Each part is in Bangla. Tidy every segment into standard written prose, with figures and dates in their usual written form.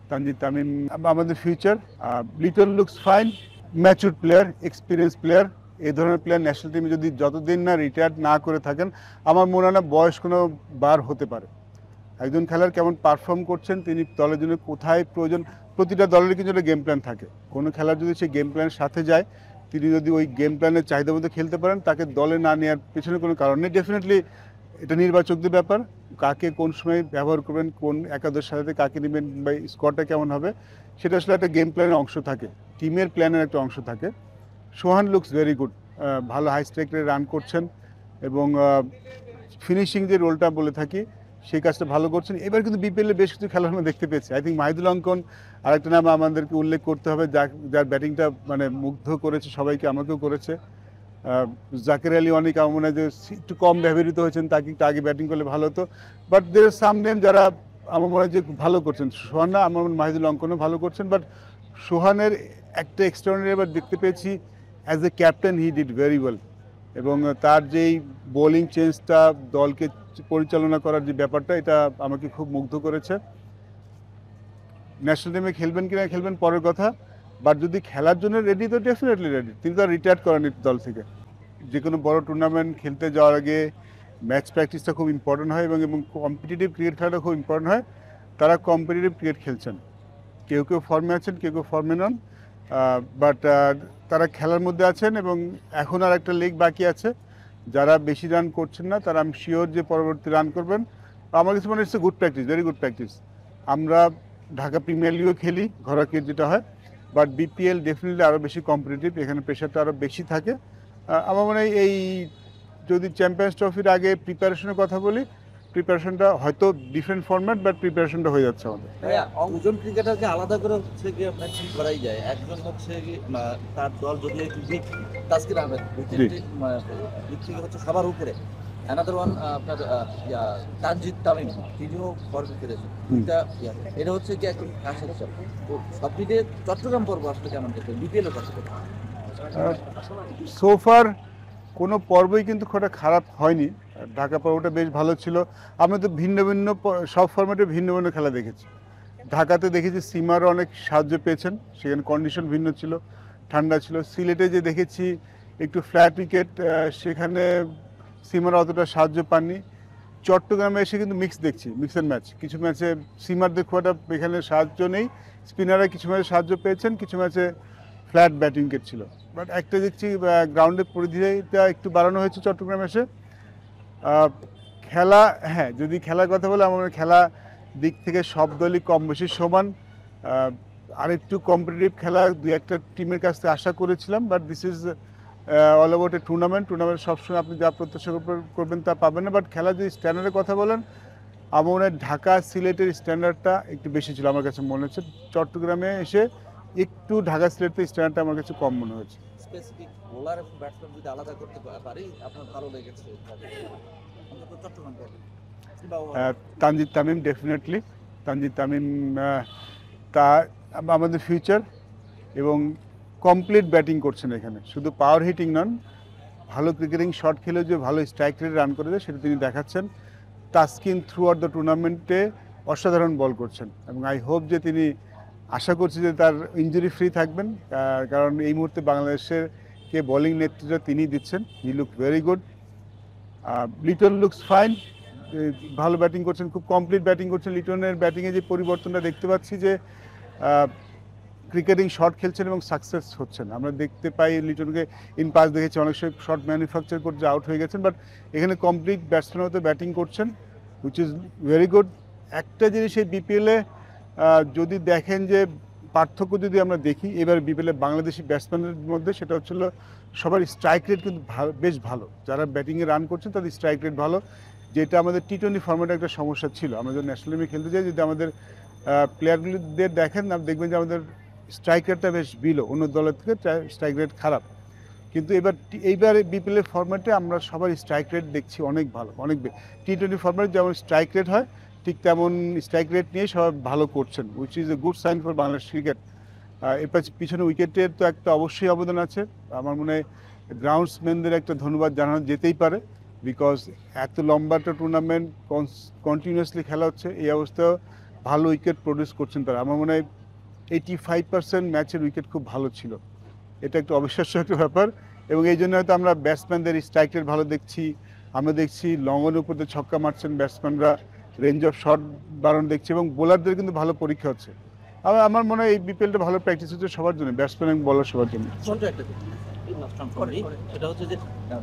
তানজিদ তামিম আমাদের future. Liton looks fine, mature player, experience player. এই ধরনের প্লেয়ার ন্যাশনাল টিমে যদি যতদিন না রিটায়ার না করে থাকেন, আমার মনে হয় না বয়স কোনো বার হতে পারে। একজন খেলোয়াড় কেমন পারফর্ম করছেন, তিনি দলের জন্য কোথায় প্রয়োজন, প্রতিটা দলের কিন্তু একটা গেম প্ল্যান থাকে। কোনো খেলোয়াড় যদি সেই গেম প্ল্যানের সাথে যায়, তিনি যদি ওই গেম প্ল্যানের চাহিদা মতো খেলতে পারেন, তাকে দলে না নেওয়ার পেছনে কোনো কারণ নেই। ডেফিনেটলি এটা নির্বাচকদের ব্যাপার, কাকে কোন সময় ব্যবহার করবেন, কোন একাদশ সাথে কাকে নেবেন বা স্কোরটা কেমন হবে, সেটা আসলে একটা গেম প্ল্যানের অংশ থাকে, টিমের প্ল্যানের একটা অংশ থাকে। সোহান লুকস ভেরি গুড, ভালো হাই স্ট্রাইক রেটে রান করছেন এবং ফিনিশিং যে রোলটা বলে থাকি সেই কাজটা ভালো করছেন। এবার কিন্তু বিপিএলে বেশ কিছু খেলা আমরা দেখতে পেয়েছি। আই থিঙ্ক মাহিদুল অঙ্কন আরেকটা নাম আমাদেরকে উল্লেখ করতে হবে, যার ব্যাটিংটা মানে মুগ্ধ করেছে সবাইকে, আমাকেও করেছে। জাকের আলী অনেক আমার মনে হয় যে একটু কম ব্যবহৃত হয়েছেন, তাকে একটু আগে ব্যাটিং করলে ভালো হতো। বাট দের সাম নেম যারা আমার মনে হয় যে ভালো করছেন। সোহান না, আমার মাহিদুল অঙ্কনও ভালো করছেন। বাট সোহানের একটা এক্সট্রাঅর্ডিনারি এবার দেখতে পেয়েছি, as a captain he did very well. এবং তার যেই বোলিং চেঞ্জটা, দলকে পরিচালনা করার যে ব্যাপারটা, এটা আমাকে খুব মুগ্ধ করেছে। ন্যাশনাল টিমে খেলবেন কিনা খেলবেন পরের কথা, বাট যদি খেলার জন্য রেডি তো ডেফিনেটলি রেডি। তিনি তো রিটায়ার করেনি দল থেকে। যে কোনো বড় টুর্নামেন্ট খেলতে যাওয়ার আগে ম্যাচ প্র্যাকটিসটা খুব ইম্পর্টেন্ট হয় এবং কম্পিটিটিভ ক্রিকেট খেলাটা খুব ইম্পর্টেন্ট হয়। তারা কম্পিটিটিভ ক্রিকেট খেলছেন, কেউ কেউ ফর্মে আছেন, কেউ কেউ ফর্মে নন, বাট তারা খেলার মধ্যে আছেন এবং এখন আর একটা লিগ বাকি আছে। যারা বেশি রান করছেন না, তারা আমি শিওর যে পরবর্তী রান করবেন। আমার কাছে মনে হচ্ছে good practice, very good practice. আমরা ঢাকা প্রিমিয়ার লিগও খেলি, ঘরোয়া ক্রিকেট যেটা হয়, বাট বিপিএল ডেফিনেটলি আরও বেশি কম্পিটিটিভ, এখানে প্রেশারটা আরও বেশি থাকে। আমার মনে হয় এই যদি চ্যাম্পিয়ন্স ট্রফির আগে প্রিপারেশনের কথা বলি, প্রিপারেশনটা হয়তো ডিফারেন্ট ফরম্যাট, বাট প্রিপারেশনটা হয়ে যাচ্ছে আমাদের। দুজন ক্রিকেটারকে আলাদা করে হচ্ছে গিয়ে ম্যাচিং করাই যায়। একজন হচ্ছে তার দল যদি উইক, তাসকিন আহমেদ দিক থেকে হচ্ছে সবার উপরে। অ্যানাদার ওয়ান আপনার তানজিদ তামিম, তিনিও ফর্মে ফিরেছেন। এটা হচ্ছে কি একটু কাছের হিসাব। তো সব মিলিয়ে চট্টগ্রাম পর্ব আসলে কেমন দেখবেন বিপিএল এর কথা? সোফার কোনো পর্বই কিন্তু খুব একটা খারাপ হয়নি। ঢাকা পর্বটা বেশ ভালো ছিল। আমরা তো ভিন্ন ভিন্ন সব ফরম্যাটে ভিন্ন ভিন্ন খেলা দেখেছি। ঢাকাতে দেখেছি সিমারও অনেক সাহায্য পেয়েছেন, সেখানে কন্ডিশন ভিন্ন ছিল, ঠান্ডা ছিল। সিলেটে যে দেখেছি একটু ফ্ল্যাট উইকেট, সেখানে সিমার অতটা সাহায্য পাননি। চট্টগ্রামে এসে কিন্তু মিক্স দেখছি, মিক্সড ম্যাচ। কিছু ম্যাচে সিমারদের খুব একটা এখানে সাহায্য নেই, স্পিনাররা কিছু ম্যাচে সাহায্য পেয়েছেন, কিছু ম্যাচে ফ্ল্যাট ব্যাটিং উইকেট ছিল। বাট একটা দেখছি গ্রাউন্ডের পরিধিটা একটু বাড়ানো হয়েছে চট্টগ্রামে এসে। খেলা, হ্যাঁ, যদি খেলার কথা বলে আমার খেলা দিক থেকে সব দলই কম বেশি সমান। আরেকটু কম্পিটিটিভ খেলা দু একটা টিমের কাছ থেকে আশা করেছিলাম, but this is all about a tournament. সবসময় আপনি যা প্রত্যাশা করবেন তা পাবেন না। বাট খেলা যদি স্ট্যান্ডার্ডের কথা বলেন, আমার মনে হয় ঢাকা সিলেটের স্ট্যান্ডার্ডটা একটু বেশি ছিল আমার কাছে মনে হচ্ছে। চট্টগ্রামে এসে একটু ঢাকা সিলেটের স্ট্যান্ডার্ডটা আমার কাছে কম মনে হয়েছে। স্পেসিফিক বোলার এবং ব্যাটসম্যান যদি আলাদা করতে পারি, আপনার ভালো লেগেছে চট্টগ্রাম? তানজিদ তামিম, ডেফিনেটলি তানজিদ তামিম, তা আমাদের ফিউচার। এবং কমপ্লিট ব্যাটিং করছেন এখানে, শুধু পাওয়ার হিটিং নন, ভালো ক্রিকেটিং শট খেলেও যে ভালো স্ট্রাইক রেটে রান করে দেয় সেটা তিনি দেখাচ্ছেন। তাসকিন থ্রু আউট দ্য টুর্নামেন্টে অসাধারণ বল করছেন এবং আই হোপ যে তিনি, আশা করছি যে তার ইঞ্জুরি ফ্রি থাকবেন, কারণ এই মুহূর্তে বাংলাদেশের কে বোলিং নেতৃত্ব তিনি দিচ্ছেন। He look very good. Liton looks fine, ভালো ব্যাটিং করছেন, খুব কমপ্লিট ব্যাটিং করছেন। লিটনের ব্যাটিংয়ে যে পরিবর্তনটা দেখতে পাচ্ছি, যে ক্রিকেটিং শট খেলছেন এবং সাকসেস হচ্ছেন। আমরা দেখতে পাই লিটনকে ইন পাস দেখেছি, অনেক সময় শট ম্যানুফ্যাকচার করতে আউট হয়ে গেছেন, বাট এখানে কমপ্লিট ব্যাটসম্যানের মতো ব্যাটিং করছেন, হুইচ ইজ ভেরি গুড। একটা জিনিস এই বিপিএলে যদি দেখেন যে পার্থক্য যদি আমরা দেখি এবার বিপিএলে বাংলাদেশি ব্যাটসম্যানের মধ্যে, সেটা হচ্ছিল সবার স্ট্রাইক রেট কিন্তু বেশ ভালো। যারা ব্যাটিংয়ে রান করছেন তাদের স্ট্রাইক রেট ভালো, যেটা আমাদের টি-20 ফর্মেটে একটা সমস্যা ছিল। আমরা যখন ন্যাশনাল টিমে খেলতে যাই, যদি আমাদের প্লেয়ারগুলিদের দেখেন, আপনি দেখবেন যে আমাদের স্ট্রাইক রেটটা বেশ বিলো, অন্য দলের থেকে স্ট্রাইক রেট খারাপ। কিন্তু এইবার বিপিএলের ফর্মেটে আমরা সবার স্ট্রাইক রেট দেখছি অনেক ভালো, অনেক টি-20 ফর্মেটে যেমন স্ট্রাইক রেট হয় ঠিক তেমন স্ট্রাইক রেট নিয়ে সবাই ভালো করছেন, which is a good sign for Bangladesh cricket. এর পিছনে উইকেটের তো একটা অবশ্যই অবদান আছে। আমার মনে হয় গ্রাউন্ডসম্যানদের একটা ধন্যবাদ জানানো যেতেই পারে, বিকজ এত লম্বা একটা টুর্নামেন্ট কন্টিনিউয়াসলি খেলা হচ্ছে, এই অবস্থায় ভালো উইকেট প্রডিউস করছেন তারা। আমার মনে হয় 85% ম্যাচের উইকেট খুব ভালো ছিল। এটা একটু অবিশ্বাস্য একটা ব্যাপার, এবং এই জন্য হয়তো আমরা ব্যাটসম্যানদের স্ট্রাইক রেট ভালো দেখছি, আমরা দেখছি লং অন উপর দিয়ে ছক্কা মারছেন ব্যাটসম্যানরা, রেঞ্জ অফ শট বাড়ানো দেখছি, এবং বোলারদের কিন্তু ভালো পরীক্ষা হচ্ছে। আমার মনে হয় এই বিপিএলটা ভালো প্র্যাকটিস হচ্ছে সবার জন্য, ব্যাটসম্যান এবং বোলার সবার জন্য। ছোট একটা সেটা হচ্ছে যে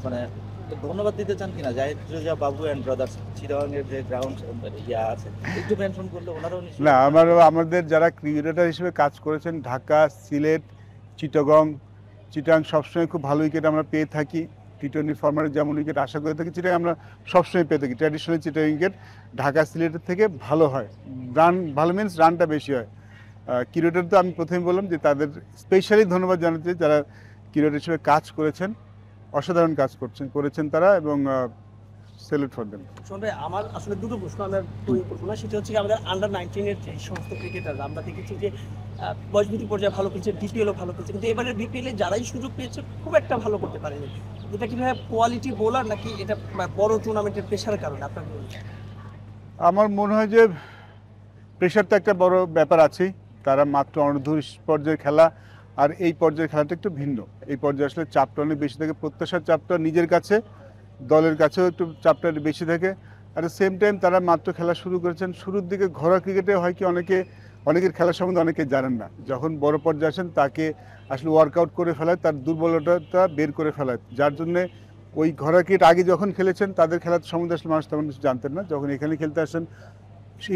মানে ধন্যবাদ দিতে চান কিনা জাহিদ রেজা বাবু অ্যান্ড ব্রাদার্স চিটাগাংয়ের যে গ্রাউন্ড ইয়া আছে, একটু মেনশন করলে ওনারাও না, আমাদের যারা ক্রিকেটার হিসেবে কাজ করেছেন ঢাকা, সিলেট, চিটাগাং সবসময় খুব ভালো উইকেট আমরা পেয়ে থাকি। টি-20 ফরম্যাটে যেমন উইকেট আশা করে থাকি চিটাগাং আমরা সবসময় পেয়ে থাকি। ট্র্যাডিশনাল চিটাগাং উইকেট ঢাকা, সিলেটের থেকে ভালো হয়, রান ভালো মিনস রানটা বেশি হয়। ক্রিকেটার তো আমি প্রথমে বললাম যে তাদের স্পেশালি ধন্যবাদ জানাতে, যারা ক্রিকেটার হিসেবে কাজ করেছেন, অসাধারণ কাজ করেছেন তারা, এবং সেলুট ফর দেম। ভাই আমার আসলে দুটো প্রশ্ন আমার করবো না, সেটা হচ্ছে আমাদের আন্ডার-19 যে সমস্ত ক্রিকেটার আমরা দেখেছি যে বয়সভিত্তিক পর্যায়ে ভালো খেলছে, বিপিএলও ভালো খেলছে, কিন্তু এবারে বিপিএলে যারাই সুযোগ পেয়েছে খুব একটা ভালো করতে পারেনি। এটা কি ভাই কোয়ালিটি বোলার নাকি এটা বড় টুর্নামেন্টের প্রেশারের কারণে আপনার? আমার মনে হয় যে প্রেশার তো একটা বড় ব্যাপার আছেই। তারা মাত্র অনূর্ধ্ব-20 পর্যায়ের খেলা, আর এই পর্যায়ের খেলাটা একটু ভিন্ন। এই পর্যায়ে আসলে চাপটা অনেক বেশি থাকে, প্রত্যাশার চাপটা নিজের কাছে, দলের কাছেও একটু চাপটা বেশি থাকে। আর সেম টাইম তারা মাত্র খেলা শুরু করেছেন। শুরুর দিকে ঘরোয়া ক্রিকেটে হয় কি, অনেকের খেলার সম্বন্ধে অনেকে জানেন না। যখন বড় পর্যায়ে আসেন তাকে আসলে ওয়ার্কআউট করে ফেলায়, তার দুর্বলতাটা বের করে ফেলায়, যার জন্যে ওই ঘরোয়া ক্রিকেট আগে যখন খেলেছেন তাদের খেলার সম্বন্ধে আসলে মানুষ তেমন কিছু জানতেন না। যখন এখানে খেলতে আসেন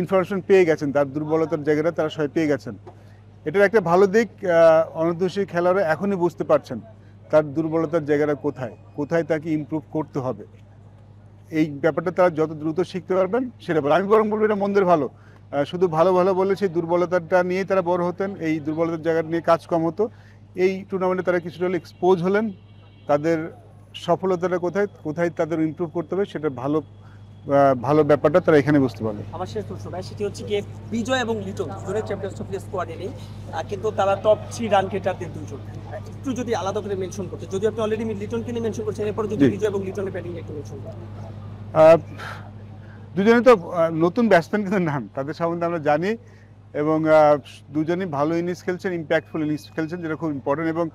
ইনফরমেশন পেয়ে গেছেন, তার দুর্বলতার জায়গাটা তারা সবাই পেয়ে গেছেন। এটার একটা ভালো দিক, অনূর্ধ্ব-20 খেলোয়াড়রা এখনই বুঝতে পারছেন তার দুর্বলতার জায়গাটা কোথায় তাকে ইমপ্রুভ করতে হবে। এই ব্যাপারটা তারা যত দ্রুত শিখতে পারবেন সেটা ভালো। আমি বরং বলবো এটা মন্দের ভালো। শুধু ভালো বলে সেই দুর্বলতাটা নিয়েই তারা বড় হতেন, এই দুর্বলতার জায়গা নিয়ে কাজ কম হতো। এই টুর্নামেন্টে তারা কিছুটা হলে এক্সপোজ হলেন, তাদের সফলতাটা কোথায় তাদের ইমপ্রুভ করতে হবে সেটা ভালো ব্যাপারটা তারা এখানে বুঝতে পারবে। আমার শেষ প্রশ্ন ভাই, সেটি হচ্ছে গিয়ে বিজয় এবং লিটন দুজনের চ্যাম্পিয়ন্স ট্রফি স্কোয়াডে নেই, কিন্তু তারা টপ 3 রান গেটারদের দুজন। একটু যদি আলাদা করে মেনশন করতে, যদি আপনি অলরেডি লিটনকে নিয়ে মেনশন করছেন, এরপরে যদি বিজয় এবং লিটনের ব্যাটিং একটু মেনশন করেন। দুজনে তো নতুন ব্যাটসম্যান কিন্তু নাম, তাদের সম্বন্ধে আমরা জানি, এবং দুজনই ভালো ইনিংস খেলছেন, ইম্প্যাক্টফুল ইনিংস খেলছেন, যেটা খুব ইম্পর্টেন্ট। এবং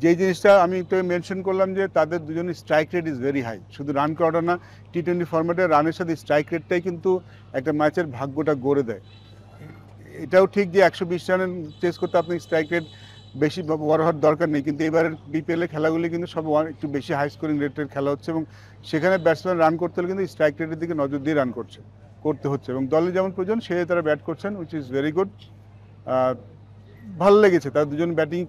যেই জিনিসটা আমি তো মেনশন করলাম যে তাদের দুজনের strike rate is very high. শুধু রান করাটা না, টি-20 ফরম্যাটে রানের সাথে স্ট্রাইক রেটটাই কিন্তু একটা ম্যাচের ভাগ্যটা গড়ে দেয়। এটাও ঠিক যে 120 রানের চেস করতে আপনি স্ট্রাইক রেট বেশি বড় হওয়ার দরকার নেই, কিন্তু এবারের বিপিএলের খেলাগুলি কিন্তু সব একটু বেশি হাই স্কোরিং রেটের খেলা হচ্ছে, এবং সেখানে ব্যাটসম্যান রান করতে হলে কিন্তু স্ট্রাইক রেটের দিকে নজর দিয়ে রান করতে হচ্ছে, এবং দলে যেমন প্রয়োজন সে তারা ব্যাট করছেন, উইচ ইজ ভেরি গুড। ভালো লেগেছে তার দুজন ব্যাটিং,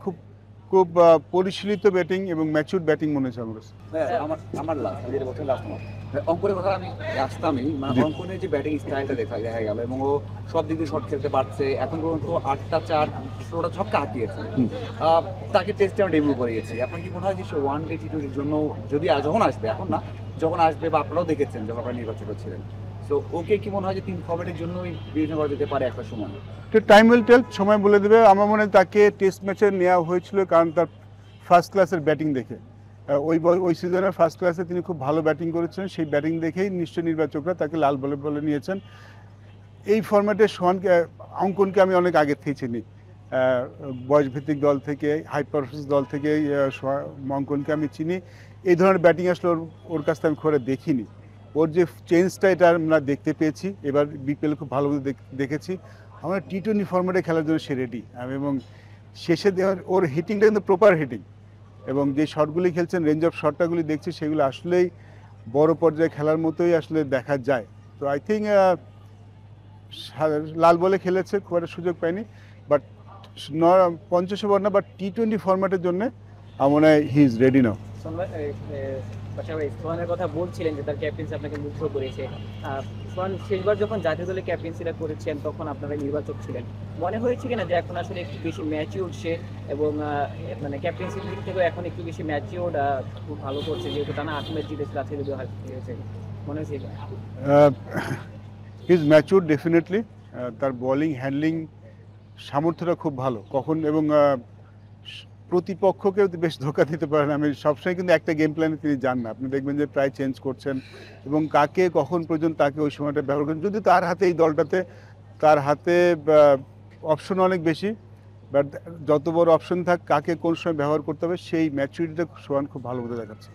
খুব পরিশীলিত ব্যাটিং এবং ম্যাচিউরড ব্যাটিং মনে হচ্ছে আমার কাছে। আমার লাস্ট অঙ্কনের কথা আমি আসতামই, মানে অঙ্কনের যে ব্যাটিং স্টাইলটা দেখা গেল, এবং ও সব দিক দিয়ে শট খেলতে পারছে। এখন পর্যন্ত 8টা 4 16টা ছক্কা হাঁকিয়েছে। তাকে টেস্টে আমরা ডেবিউ করিয়েছি। আপনার কি মনে হয় যে সে ওয়ান ডে টি-20-র জন্য যদি যখন আসবে, এখন না, যখন আসবে, বা আপনারাও দেখেছেন যখন আপনারা নির্বাচিত ছিলেন, তো ওকে কি মনে হয় যে 3 ফরম্যাটের জন্যই বিবেচনা করা যেতে পারে একটা সময়? টাইম উইল টেল, সময় বলে দেবে। আমার মনে হয় তাকে টেস্ট ম্যাচে নেওয়া হয়েছিল কারণ তার ফার্স্ট ক্লাসের ব্যাটিং দেখে। ওই সিজনের ফার্স্ট ক্লাসে তিনি খুব ভালো ব্যাটিং করেছেন, সেই ব্যাটিং দেখেই নিশ্চয়ই নির্বাচকরা তাকে লাল বলে নিয়েছেন। এই ফরম্যাটে অঙ্কনকে আমি অনেক আগে থেকে চিনি, বয়সভিত্তিক দল থেকে, হাই পারফরমেন্স দল থেকে অঙ্কনকে আমি চিনি। এই ধরনের ব্যাটিং আসলে ওর কাছ থেকে আমি খুব দেখিনি। ওর যে চেঞ্জটা এটা আমরা দেখতে পেয়েছি, এবার বিপিএল খুব ভালো দেখেছি। আমরা টি-20 ফরম্যাটে খেলার জন্য সে রেডি, এবং শেষে দেওয়ার ওর হিটিংটা কিন্তু প্রপার হিটিং, এবং যে শটগুলি খেলছেন, রেঞ্জ অফ শটটাগুলি দেখছি, সেগুলো আসলেই বড় পর্যায়ে খেলার মতোই আসলে দেখা যায়। তো আই থিঙ্ক লাল বলে খেলেছে, খুব একটা সুযোগ পায়নি, বাট 50 ওভার না, বাট টি-20 ফরম্যাটের জন্য আমার মনে হয় হি ইজ রেডি নাও। সোহানের কথা বলছিলেন যে তার ক্যাপ্টেন্সি আপনাকে মুগ্ধ করেছে। সোহান শেষবার যখন জাতীয় দলে ক্যাপ্টেন্সিটা করেছেন তখন আপনারা নির্বাচক ছিলেন, মনে হয়েছে কিনা যে এখন আসলে একটু বেশি ম্যাচিউর সে, এবং মানে ক্যাপ্টেন্সির দিক থেকেও এখন একটু বেশি ম্যাচিউর, খুব ভালো করছে, যেহেতু টানা 8 ম্যাচ জিতেছিল, আজকে যদিও হারিয়েছে, মনে হয়েছে কিনা? He is mature definitely. তার বোলিং হ্যান্ডলিং সামর্থ্যটা খুব ভালো, এবং প্রতিপক্ষকে বেশ ধোকা দিতে পারেন। আমি সবসময় কিন্তু একটা গেম প্ল্যানে তিনি যান না, আপনি দেখবেন যে প্রায় চেঞ্জ করছেন, এবং কাকে কখন প্রয়োজন তাকে ওই সময়টা ব্যবহার করেন। যদি তার হাতে এই দলটাতে তার হাতে অপশন অনেক বেশি, বাট যত বড় অপশন থাক কাকে কোন সময় ব্যবহার করতে হবে সেই ম্যাচুরিটিটা সোহান খুব ভালো মতো দেখাচ্ছে।